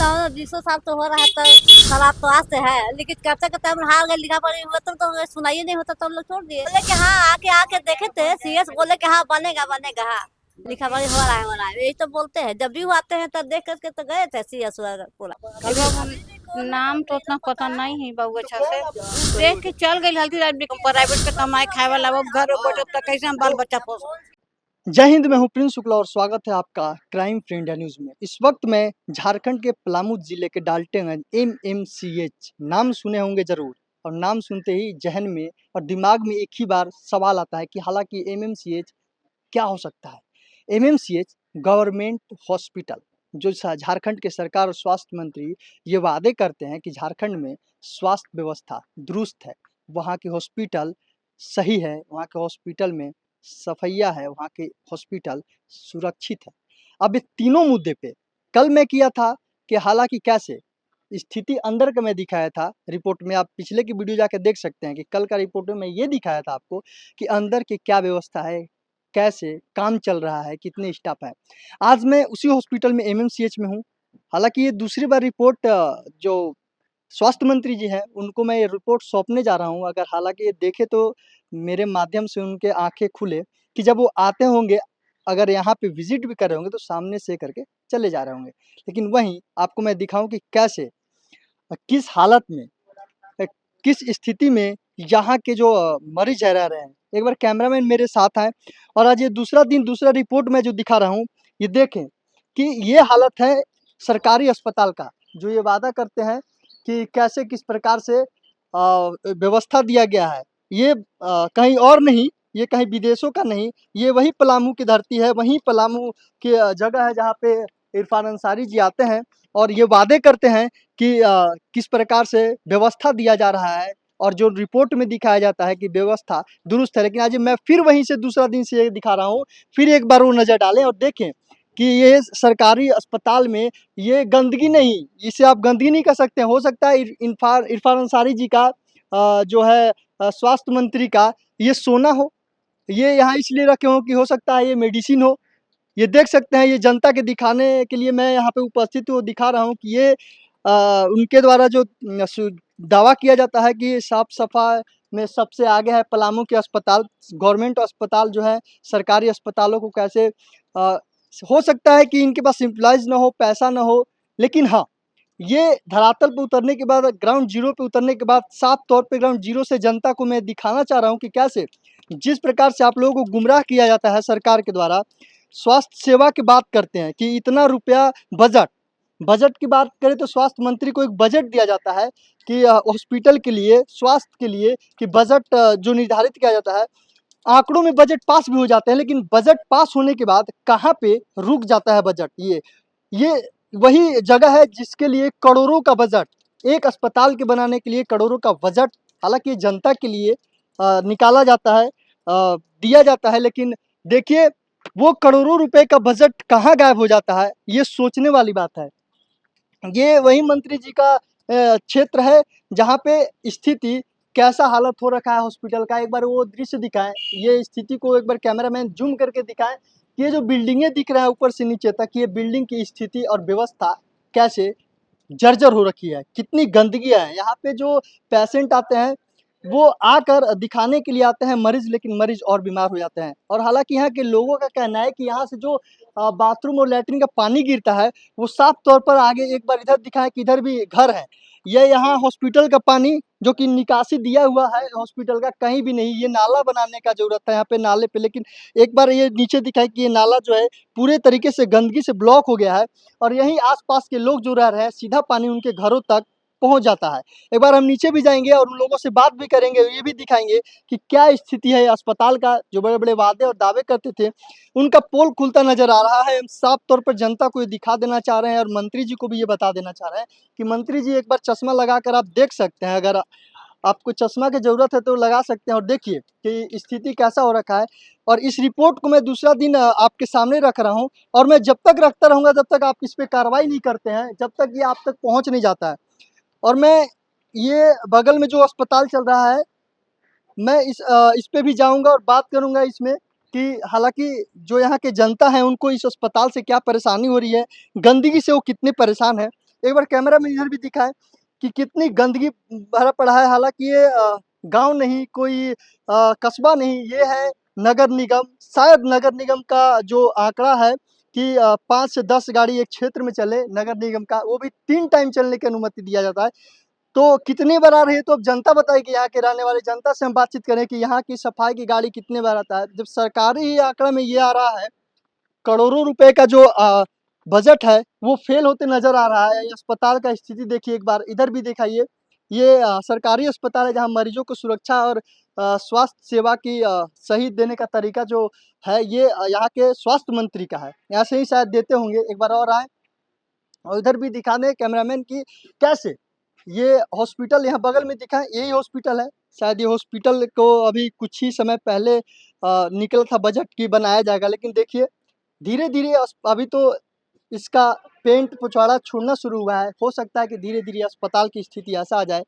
तो 20 साल तो हो रहा है, तो शराब तो आज से है, लेकिन करते करते हम हार गए। लिखा पढ़ी हुआ तो सुनाई नहीं होता, तो हम लोग छोड़ दिए। बोले कि हाँ, आके आके देखे थे सीएस, बोले कि हाँ बनेगा बनेगा। हाँ, लिखा पढ़ी हो रहा है, यही तो बोलते हैं। जब भी वो आते हैं तब देख करके तो गए थे सीएस पूरा। ए बाबू, नाम तो उतना पता नहीं है बाबू अच्छा से। देख के चल गई हल्दी आदमी प्राइवेट से कमाए खाए वाला, वो घर में बैठे तो कैसे हम बाल बच्चा पोस। जय हिंद। मैं हूं प्रिंस शुक्ला और स्वागत है आपका क्राइम फ्री इंडिया न्यूज में। इस वक्त मैं झारखंड के पलामू जिले के डाल्टनगंज एमएमसीएच, नाम सुने होंगे जरूर, और नाम सुनते ही जहन में और दिमाग में एक ही बार सवाल आता है कि हालांकि एमएमसीएच क्या हो सकता है। एमएमसीएच गवर्नमेंट हॉस्पिटल, जो झारखंड के सरकार और स्वास्थ्य मंत्री ये वादे करते हैं कि झारखंड में स्वास्थ्य व्यवस्था दुरुस्त है, वहाँ के हॉस्पिटल सही है, वहाँ के हॉस्पिटल में सफैया है, वहाँ के हॉस्पिटल सुरक्षित है। अब इस तीनों मुद्दे पे कल मैं किया था कि हालांकि कैसे स्थिति अंदर का मैं दिखाया था रिपोर्ट में। आप पिछले की वीडियो जाके देख सकते हैं कि कल का रिपोर्ट में मैं ये दिखाया था आपको कि अंदर की क्या व्यवस्था है, कैसे काम चल रहा है, कितने स्टाफ है। आज मैं उसी हॉस्पिटल में एमएमसीएच में हूँ। हालांकि ये दूसरी बार रिपोर्ट जो स्वास्थ्य मंत्री जी हैं उनको मैं ये रिपोर्ट सौंपने जा रहा हूँ। अगर हालांकि ये देखे तो मेरे माध्यम से उनके आंखें खुले कि जब वो आते होंगे, अगर यहाँ पे विजिट भी कर रहे होंगे तो सामने से करके चले जा रहे होंगे। लेकिन वहीं आपको मैं दिखाऊं कि कैसे किस हालत में किस स्थिति में यहाँ के जो मरीज रह रहे हैं। एक बार कैमरामैन मेरे साथ आए और आज ये दूसरा दिन दूसरा रिपोर्ट मैं जो दिखा रहा हूँ, ये देखें कि ये हालत है सरकारी अस्पताल का, जो ये वादा करते हैं कि कैसे किस प्रकार से व्यवस्था दिया गया है। ये कहीं और नहीं, ये कहीं विदेशों का नहीं, ये वही पलामू की धरती है, वही पलामू की जगह है जहाँ पे इरफान अंसारी जी आते हैं और ये वादे करते हैं कि किस प्रकार से व्यवस्था दिया जा रहा है और जो रिपोर्ट में दिखाया जाता है कि व्यवस्था दुरुस्त है। लेकिन आज मैं फिर वहीं से दूसरा दिन से दिखा रहा हूँ, फिर एक बार वो नज़र डालें और देखें कि ये सरकारी अस्पताल में ये गंदगी नहीं, इसे आप गंदगी नहीं कह सकते हैं। हो सकता है इरफान अंसारी जी का जो है स्वास्थ्य मंत्री का ये सोना हो, ये यहाँ इसलिए रखे हो कि हो सकता है ये मेडिसिन हो। ये देख सकते हैं, ये जनता के दिखाने के लिए मैं यहाँ पे उपस्थित हूँ, दिखा रहा हूँ कि ये उनके द्वारा जो दावा किया जाता है कि साफ सफाई में सबसे आगे है पलामू के अस्पताल। गवर्नमेंट अस्पताल जो है सरकारी अस्पतालों को कैसे हो सकता है कि इनके पास एम्प्लॉयज़ ना हो, पैसा ना हो, लेकिन हाँ, ये धरातल पे उतरने के बाद, ग्राउंड जीरो पे उतरने के बाद साफ तौर पे ग्राउंड जीरो से जनता को मैं दिखाना चाह रहा हूँ कि कैसे जिस प्रकार से आप लोगों को गुमराह किया जाता है सरकार के द्वारा। स्वास्थ्य सेवा की बात करते हैं कि इतना रुपया बजट, बजट की बात करें तो स्वास्थ्य मंत्री को एक बजट दिया जाता है कि हॉस्पिटल के लिए, स्वास्थ्य के लिए, कि बजट जो निर्धारित किया जाता है, आंकड़ों में बजट पास भी हो जाते हैं, लेकिन बजट पास होने के बाद कहाँ पे रुक जाता है बजट। ये वही जगह है जिसके लिए करोड़ों का बजट, एक अस्पताल के बनाने के लिए करोड़ों का बजट हालांकि जनता के लिए निकाला जाता है, दिया जाता है, लेकिन देखिए वो करोड़ों रुपए का बजट कहाँ गायब हो जाता है, ये सोचने वाली बात है। ये वही मंत्री जी का क्षेत्र है जहाँ पे स्थिति कैसा हालत हो रखा है हॉस्पिटल का। एक बार वो दृश्य दिखाएं, ये स्थिति को एक बार कैमरामैन जूम करके दिखाएं कि ये जो बिल्डिंगें दिख रहा है ऊपर से नीचे तक, ये बिल्डिंग की स्थिति और व्यवस्था कैसे जर्जर हो रखी है, कितनी गंदगी है। यहाँ पे जो पेशेंट आते हैं वो आकर दिखाने के लिए आते हैं मरीज, लेकिन मरीज और बीमार हो जाते हैं। और हालांकि यहाँ के लोगों का कहना है कि यहाँ से जो बाथरूम और लैट्रिन का पानी गिरता है वो साफ तौर पर, आगे एक बार इधर दिखाएं कि इधर भी घर है, ये यहाँ हॉस्पिटल का पानी जो कि निकासी दिया हुआ है हॉस्पिटल का, कहीं भी नहीं। ये नाला बनाने का जरूरत है यहाँ पे नाले पे, लेकिन एक बार ये नीचे दिखाए कि ये नाला जो है पूरे तरीके से गंदगी से ब्लॉक हो गया है और यहीं आसपास के लोग जो रह रहे हैं सीधा पानी उनके घरों तक पहुंच जाता है। एक बार हम नीचे भी जाएंगे और उन लोगों से बात भी करेंगे, ये भी दिखाएंगे कि क्या स्थिति है अस्पताल का। जो बड़े बड़े वादे और दावे करते थे उनका पोल खुलता नजर आ रहा है। हम साफ तौर पर जनता को ये दिखा देना चाह रहे हैं और मंत्री जी को भी ये बता देना चाह रहे हैं कि मंत्री जी एक बार चश्मा लगाकर आप देख सकते हैं, अगर आपको चश्मा की जरूरत है तो लगा सकते हैं और देखिए कि स्थिति कैसा हो रखा है। और इस रिपोर्ट को मैं दूसरा दिन आपके सामने रख रहा हूँ और मैं जब तक रखता रहूंगा जब तक आप इस पे कार्रवाई नहीं करते हैं, जब तक ये आप तक पहुंच नहीं जाता है। और मैं ये बगल में जो अस्पताल चल रहा है, मैं इस पे भी जाऊंगा और बात करूंगा इसमें कि हालांकि जो यहाँ के जनता है उनको इस अस्पताल से क्या परेशानी हो रही है, गंदगी से वो कितने परेशान हैं। एक बार कैमरा में इधर भी दिखाएं कि कितनी गंदगी भरा पड़ा है। हालांकि ये गांव नहीं, कोई कस्बा नहीं, ये है नगर निगम। शायद नगर निगम का जो आंकड़ा है कि 5 से 10 गाड़ी एक क्षेत्र में चले नगर निगम का, वो भी 3 टाइम चलने की अनुमति दिया जाता है। तो कितनी बार आ रही है, तो अब जनता बताएगी, यहाँ के रहने वाले जनता से हम बातचीत करें कि यहाँ की सफाई की गाड़ी कितने बार आता है। जब सरकारी ही आंकड़ा में ये आ रहा है, करोड़ों रुपए का जो बजट है वो फेल होते नजर आ रहा है। ये अस्पताल का स्थिति देखिए, एक बार इधर भी दिखाइए। ये सरकारी अस्पताल है जहाँ मरीजों को सुरक्षा और स्वास्थ्य सेवा की सही देने का तरीका जो है ये यहाँ के स्वास्थ्य मंत्री का है, ऐसे ही शायद देते होंगे। एक बार और आए और इधर भी दिखा दें कैमरामैन की कैसे ये हॉस्पिटल यहाँ बगल में दिखा, यही हॉस्पिटल है। शायद ये हॉस्पिटल को अभी कुछ ही समय पहले निकला था बजट की बनाया जाएगा, लेकिन देखिए धीरे धीरे अभी तो इसका पेंट पुचाड़ा छूटना शुरू हुआ है। हो सकता है कि धीरे धीरे अस्पताल की स्थिति ऐसा आ जाए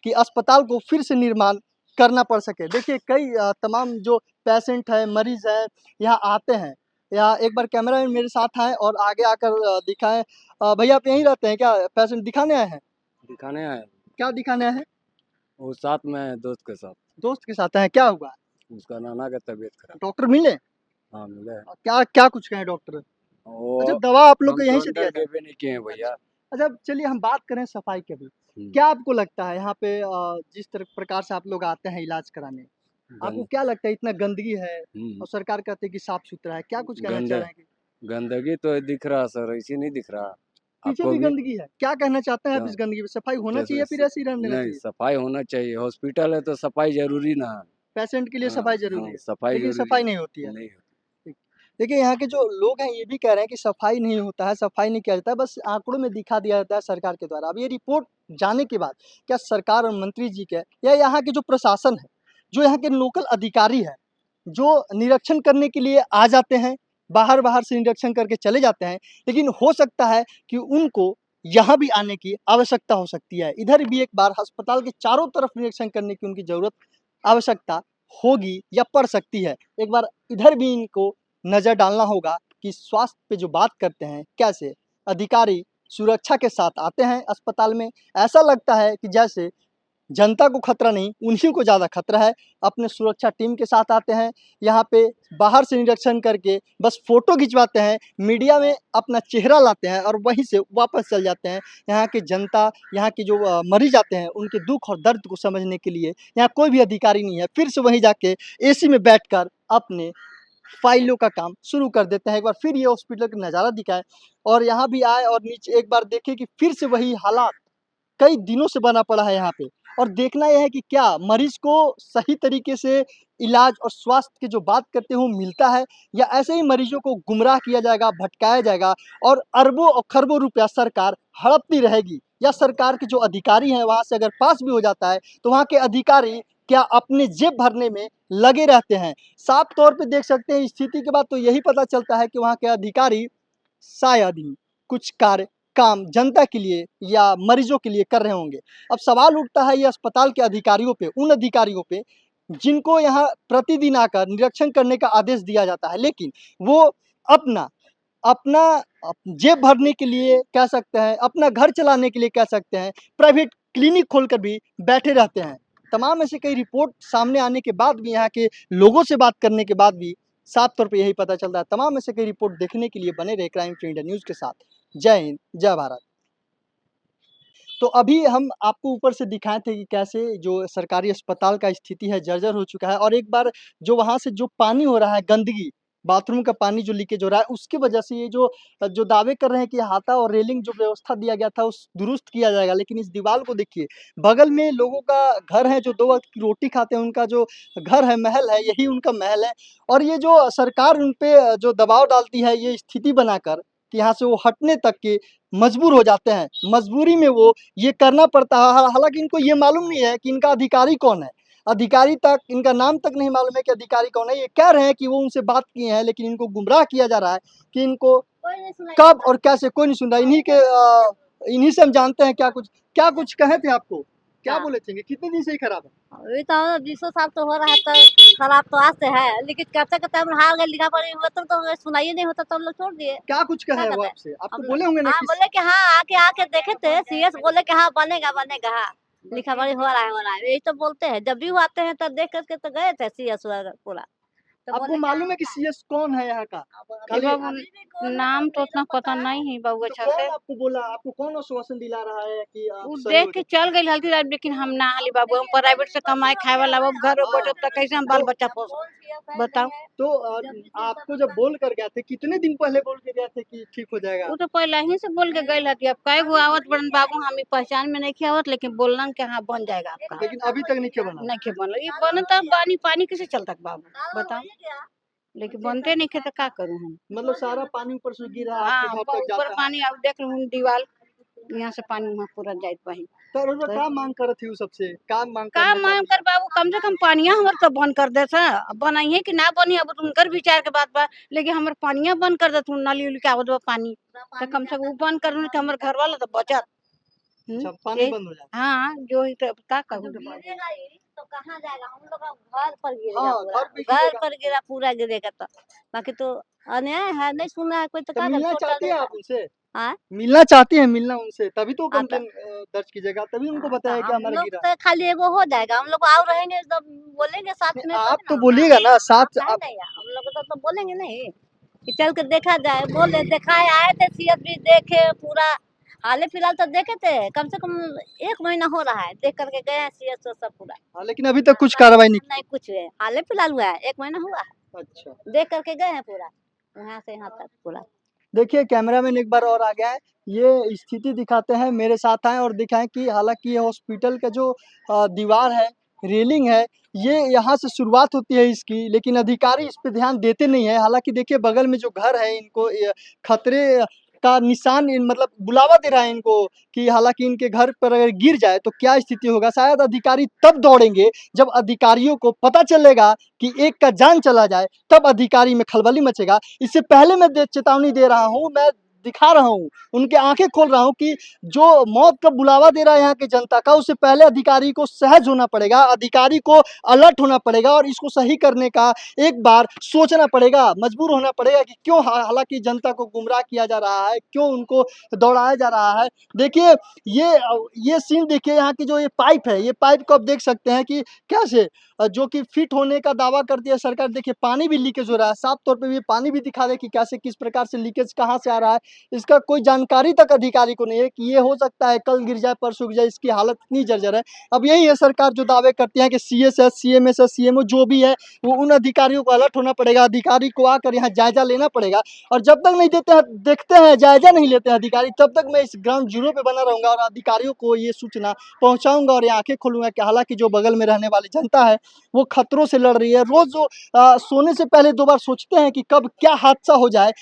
कि अस्पताल को फिर से निर्माण करना पड़ सके। देखिए कई तमाम जो पेशेंट है, मरीज है, यहाँ आते हैं। यहाँ एक बार कैमरा मैन मेरे साथ आए और आगे आकर दिखाएं। भैया आप यहीं रहते हैं क्या, पेशेंट दिखाने आए हैं? दिखाने आए। क्या दिखाने आए हैं? वो साथ में दोस्त के साथ। दोस्त के साथ आए, क्या हुआ? उसका नाना का तबीयत खराब। डॉक्टर मिले? हाँ मिले। क्या क्या कुछ कहें डॉक्टर? वो अच्छा दवा आप लोग को यहीं से दिया काउंटर जाए? के भी नहीं किए भैया। अच्छा चलिए हम बात करें सफाई की भी। क्या आपको लगता है यहाँ पे जिस तरह प्रकार से आप लोग आते हैं इलाज कराने, आपको क्या लगता है इतना गंदगी है और सरकार कहती है कि साफ सुथरा है, क्या कुछ कहना चाह रहे हैं? कि गंदगी तो दिख रहा सर, ऐसी नहीं दिख रहा। पीछे आपको भी भी गंदगी है, क्या कहना चाहते हैं आप क्या? इस गंदगी पे? सफाई होना जैसे चाहिए फिर ऐसे ही रहने देना नहीं, चाहिए? सफाई होना चाहिए। हॉस्पिटल है तो सफाई जरूरी ना है। पेशेंट के लिए हाँ, सफाई जरूरी हाँ, है, सफाई लेकिन जरूरी सफाई नहीं होती है। नहीं होती। ठीक। देखिए यहाँ के जो लोग हैं ये भी कह रहे हैं कि सफाई नहीं होता है, सफाई नहीं किया जाता है, बस आंकड़ों में दिखा दिया जाता है सरकार के द्वारा। अब ये रिपोर्ट जाने के बाद क्या सरकार और मंत्री जी के या यहाँ के जो प्रशासन है, जो यहाँ के लोकल अधिकारी है, जो निरीक्षण करने के लिए आ जाते हैं, बाहर बाहर से निरीक्षण करके चले जाते हैं, लेकिन हो सकता है कि उनको यहाँ भी आने की आवश्यकता हो सकती है। इधर भी एक बार अस्पताल के चारों तरफ निरीक्षण करने की उनकी जरूरत आवश्यकता होगी या पड़ सकती है। एक बार इधर भी इनको नज़र डालना होगा कि स्वास्थ्य पे जो बात करते हैं कैसे अधिकारी सुरक्षा के साथ आते हैं अस्पताल में। ऐसा लगता है कि जैसे जनता को खतरा नहीं, उन्हीं को ज़्यादा खतरा है। अपने सुरक्षा टीम के साथ आते हैं, यहाँ पे बाहर से निरीक्षण करके बस फ़ोटो खिंचवाते हैं, मीडिया में अपना चेहरा लाते हैं और वहीं से वापस चल जाते हैं। यहाँ की जनता, यहाँ के जो मरीज आते हैं, उनके दुख और दर्द को समझने के लिए यहाँ कोई भी अधिकारी नहीं है। फिर से वहीं जाके एसी में बैठकर अपने फाइलों का काम शुरू कर देते हैं। एक बार फिर ये हॉस्पिटल का नज़ारा दिखाएँ और यहाँ भी आए और नीचे एक बार देखें कि फिर से वही हालात कई दिनों से बना पड़ा है यहाँ पे। और देखना यह है कि क्या मरीज को सही तरीके से इलाज और स्वास्थ्य की जो बात करते हैं वो मिलता है, या ऐसे ही मरीजों को गुमराह किया जाएगा, भटकाया जाएगा और अरबों और खरबों रुपया सरकार हड़पती रहेगी। या सरकार के जो अधिकारी हैं वहाँ से अगर पास भी हो जाता है तो वहाँ के अधिकारी क्या अपने जेब भरने में लगे रहते हैं। साफ तौर पे देख सकते हैं स्थिति के बाद तो यही पता चलता है कि वहाँ के अधिकारी शायद ही कुछ कार्य काम जनता के लिए या मरीजों के लिए कर रहे होंगे। अब सवाल उठता है ये अस्पताल के अधिकारियों पे, उन अधिकारियों पे जिनको यहाँ प्रतिदिन आकर निरीक्षण करने का आदेश दिया जाता है, लेकिन वो अपना अपना जेब भरने के लिए कह सकते हैं, अपना घर चलाने के लिए कह सकते हैं, प्राइवेट क्लिनिक खोलकर भी बैठे रहते हैं। तमाम ऐसे कई रिपोर्ट सामने आने के बाद भी, यहाँ के लोगों से बात करने के बाद भी साफ तौर पे यही पता चलता है। तमाम ऐसे कई रिपोर्ट देखने के लिए बने रहे क्राइम फ्री इंडिया न्यूज़ के साथ। जय हिंद, जय भारत। तो अभी हम आपको ऊपर से दिखाए थे कि कैसे जो सरकारी अस्पताल का स्थिति है जर्जर हो चुका है, और एक बार जो वहाँ से जो पानी हो रहा है, गंदगी, बाथरूम का पानी जो लीकेज हो रहा है, उसकी वजह से ये जो दावे कर रहे हैं कि हाता और रेलिंग जो व्यवस्था दिया गया था उस दुरुस्त किया जाएगा, लेकिन इस दीवार को देखिए, बगल में लोगों का घर है जो 2 वक्त की रोटी खाते हैं, उनका जो घर है, महल है, यही उनका महल है। और ये जो सरकार उन पे जो दबाव डालती है ये स्थिति बनाकर कि यहाँ से वो हटने तक के मजबूर हो जाते हैं, मजबूरी में वो ये करना पड़ता है। हालांकि इनको ये मालूम नहीं है कि इनका अधिकारी कौन है, अधिकारी तक इनका नाम तक नहीं मालूम है कि अधिकारी कौन है। ये कह रहे हैं कि वो उनसे बात किए हैं, लेकिन इनको गुमराह किया जा रहा है कि इनको कब और कैसे कोई नहीं सुन रहा। इन्हीं से हम जानते हैं क्या कुछ कहे थे आपको, क्या हाँ। बोले थे कितने दिन से ही खराब है? अभी तो 20 साल तो हो रहा है, तो खराब तो आज से है, लेकिन करते करते हम हार गए, लिखा पढ़ी हुआ तो सुनाई नहीं होता, तो हम लोग छोड़ दिए। क्या कुछ कहे क्या वो करते आपसे? हैं? आपको हम बोले होंगे ना हाँ कि बोले कि हाँ आके आके देखे थे, सीएस बोले कि हाँ बनेगा बनेगा हाँ, लिखा पढ़ी हो रहा है, यही तो बोलते हैं। जब भी वो आते हैं तो देख करके तो गए थे सीएस पूरा, तो आपको बोले कि मालूम हाँ है कि सीएस कौन है यहाँ का? ए खाली बाबू, नाम तो उतना पता नहीं है बाबू तो अच्छा कौन से। आपको बोला, आपको कौन आश्वासन दिला रहा है कि आप उ सही देख हो के जाए? चल गई हल्दी रात, लेकिन हम ना हाली बाबू, हम प्राइवेट से कमाए खाए वाला, अब घर में बैठे तो कैसे हम बाल तो बच्चा पोस, बताओ। तो आपको जब बोल कर गए थे, कितने दिन पहले बोल के गए थे कि ठीक हो जाएगा? वो तो पहले ही से बोल के गई हती, अब कई गो आवत बड़न बाबू, हम पहचान में नहीं आवत, लेकिन बोलना कि हाँ बन जाएगा आपका, लेकिन अभी तक नहीं क्यों बना? नहीं के बनल, ये बने तो पानी पानी कैसे चलता बाबू बताओ, लेकिन बनते नहीं के तो का करूँ हम। मतलब सारा पानी ऊपर से गिर रहा है, हाँ आपके घर तक ऊपर जाता है। पानी, अब देख लूँ दीवार, यहाँ से पानी वहाँ पूरा जाइत पाही। तो रोज का मांग कर थी उस सबसे, का मांग का करने मांग कर बाबू, कम से कम पानिया हमर तो बंद कर देता, अब बनाइए कि ना बनी, अब उनकर विचार के बात बा, लेकिन हमर पानिया बंद कर देता, नली उली के आवत बा पानी, तो कम से कम वो बंद कर के हमर घर वाला तो बचत। अच्छा पानी यही- बंद हो जाता हाँ जो ही तो का कहूँ तो बाबू। गिरेगा ही तो कहाँ जाएगा, हम लोग का घर पर गिरेगा हाँ, पूरा, घर पे घर गिरेगा। पर गिरा पूरा गिरेगा, तो बाकी तो अन्याय है, नहीं सुनना है कोई तो तो क्या मिलना छोड़ चाहती है देगा। आप उनसे? हाँ मिलना चाहती है, मिलना उनसे तभी तो हाँ, तो कंप्लेन दर्ज कीजिएगा, तभी उनको हाँ, तो बताया कि हम हमारा लोग गिरा। तो खाली एगो हो जाएगा, हम लोग आओ रहेंगे तो बोलेंगे साथ नहीं, में, आप तभी ना तो होगा। बोलिएगा ना साथ नहीं आप। नहीं हम लोग तो बोलेंगे नहीं कि चल के देखा जाए, बोले दिखाए आए थे सीएस भी देखे पूरा, हाल फिलहाल तो देखे थे, कम से कम 1 महीना हो रहा है देख करके गए हैं सीएस तो सब पूरा। हाँ, लेकिन अभी तक कुछ कार्रवाई नहीं नहीं कुछ है, हाल फिलहाल हुआ है, 1 महीना हुआ है, की। अच्छा देख करके गए हैं पूरा, यहाँ से यहाँ तक पूरा। देखिए कैमरामैन एक बार और आ गया है, ये स्थिति दिखाते हैं, मेरे साथ आए और दिखाएं कि हालांकि ये हॉस्पिटल का जो दीवार है, रेलिंग है, ये यहाँ से शुरुआत होती है इसकी, लेकिन अधिकारी इस पे ध्यान देते नहीं है। हालांकि देखिए बगल में जो घर है, इनको ये खतरे का निशान मतलब बुलावा दे रहा है इनको कि हालांकि इनके घर पर अगर गिर जाए तो क्या स्थिति होगा। शायद अधिकारी तब दौड़ेंगे जब अधिकारियों को पता चलेगा कि एक का जान चला जाए, तब अधिकारी में खलबली मचेगा। इससे पहले मैं चेतावनी दे रहा हूँ, मैं दिखा रहा हूँ, उनके आंखें खोल रहा हूँ कि जो मौत का बुलावा दे रहा है यहाँ की जनता का, उससे पहले अधिकारी को सहज होना पड़ेगा, अधिकारी को अलर्ट होना पड़ेगा और इसको सही करने का एक बार सोचना पड़ेगा, मजबूर होना पड़ेगा कि क्यों हालांकि जनता को गुमराह किया जा रहा है, क्यों उनको दौड़ाया जा रहा है। देखिए ये सीन देखिए, यहाँ की जो ये पाइप है, ये पाइप को आप देख सकते हैं कि कैसे जो कि फिट होने का दावा कर दिया सरकार। देखिए पानी भी लीकेज हो रहा है, साफ तौर पे ये पानी भी दिखा दे कि कैसे किस प्रकार से लीकेज कहाँ से आ रहा है, इसका कोई जानकारी तक अधिकारी को नहीं है कि ये हो सकता है कल गिर जाए परसों गिर जाए, इसकी हालत इतनी जर्जर है। अब यही है सरकार जो दावे करती है कि सीएस है, सीएमएस है, सीएमओ जो भी है, वो उन अधिकारियों को अलर्ट होना पड़ेगा, अधिकारी को आकर यहाँ जायजा लेना पड़ेगा। और जब तक नहीं देते हैं, देखते हैं जायजा नहीं लेते हैं अधिकारी, तब तक मैं इस ग्राउंड जीरो पे बना रहूंगा और अधिकारियों को ये सूचना पहुंचाऊंगा और ये आंखें खोलूंगा कि हालांकि जो बगल में रहने वाली जनता है वो खतरों से लड़ रही है। रोज जो सोने से पहले 2 बार सोचते हैं कि कब क्या हादसा हो जाए,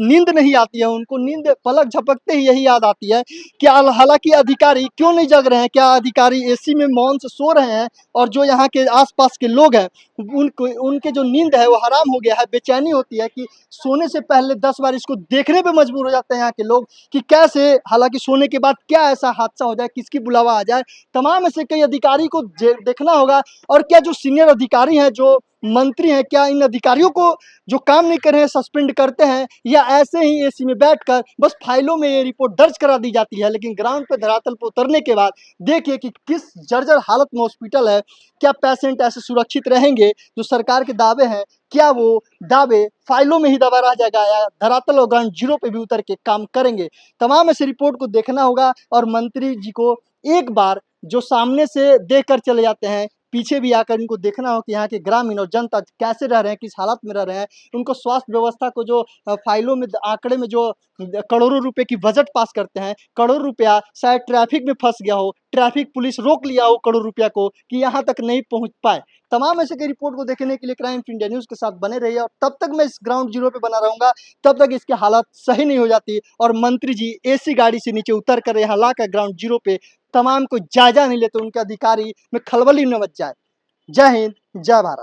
नींद नहीं आती है उनको, नींद पलक झपकते ही यही याद आती है कि हालांकि अधिकारी क्यों नहीं जग रहे हैं, क्या अधिकारी एसी में मौन से सो रहे हैं और जो यहाँ के आसपास के लोग हैं उनके जो नींद है वो हराम हो गया है। बेचैनी होती है कि सोने से पहले 10 बार इसको देखने पे मजबूर हो जाते हैं यहाँ के लोग कि कैसे हालांकि सोने के बाद क्या ऐसा हादसा हो जाए, किसकी बुलावा आ जाए। तमाम ऐसे कई अधिकारी को देखना होगा। और क्या जो सीनियर अधिकारी हैं, जो मंत्री हैं, क्या इन अधिकारियों को जो काम नहीं कर रहे हैं सस्पेंड करते हैं, या ऐसे ही एसी में बैठकर बस फाइलों में ये रिपोर्ट दर्ज करा दी जाती है, लेकिन ग्राउंड पे धरातल पर उतरने के बाद देखिए कि किस जर्जर हालत में हॉस्पिटल है। क्या पेशेंट ऐसे सुरक्षित रहेंगे जो सरकार के दावे हैं, क्या वो दावे फाइलों में ही दबा रह जाएगा या धरातल और ग्राउंड जीरो पे भी उतर के काम करेंगे। तमाम ऐसे रिपोर्ट को देखना होगा और मंत्री जी को एक बार जो सामने से देख कर चले जाते हैं, पीछे भी आकर इनको देखना हो कि यहाँ के ग्रामीण और जनता कैसे रह रहे हैं, किस हालत में रह रहे हैं। उनको स्वास्थ्य व्यवस्था को जो फाइलों में आंकड़े में जो करोड़ों रुपए की बजट पास करते हैं, करोड़ रुपया शायद ट्रैफिक में फंस गया हो, ट्रैफिक पुलिस रोक लिया हो करोड़ रुपया को कि यहाँ तक नहीं पहुँच पाए। तमाम ऐसे की रिपोर्ट को देखने के लिए क्राइम इंडिया न्यूज़ के साथ बने रहिए और तब तक मैं इस ग्राउंड जीरो पे बना रहूंगा, तब तक इसकी हालत सही नहीं हो जाती और मंत्री जी एसी गाड़ी से नीचे उतर कर यहाँ लाकर ग्राउंड जीरो पे तमाम को जायजा नहीं लेते, उनके अधिकारी में खलबली न मच जाए। जय हिंद, जय भारत।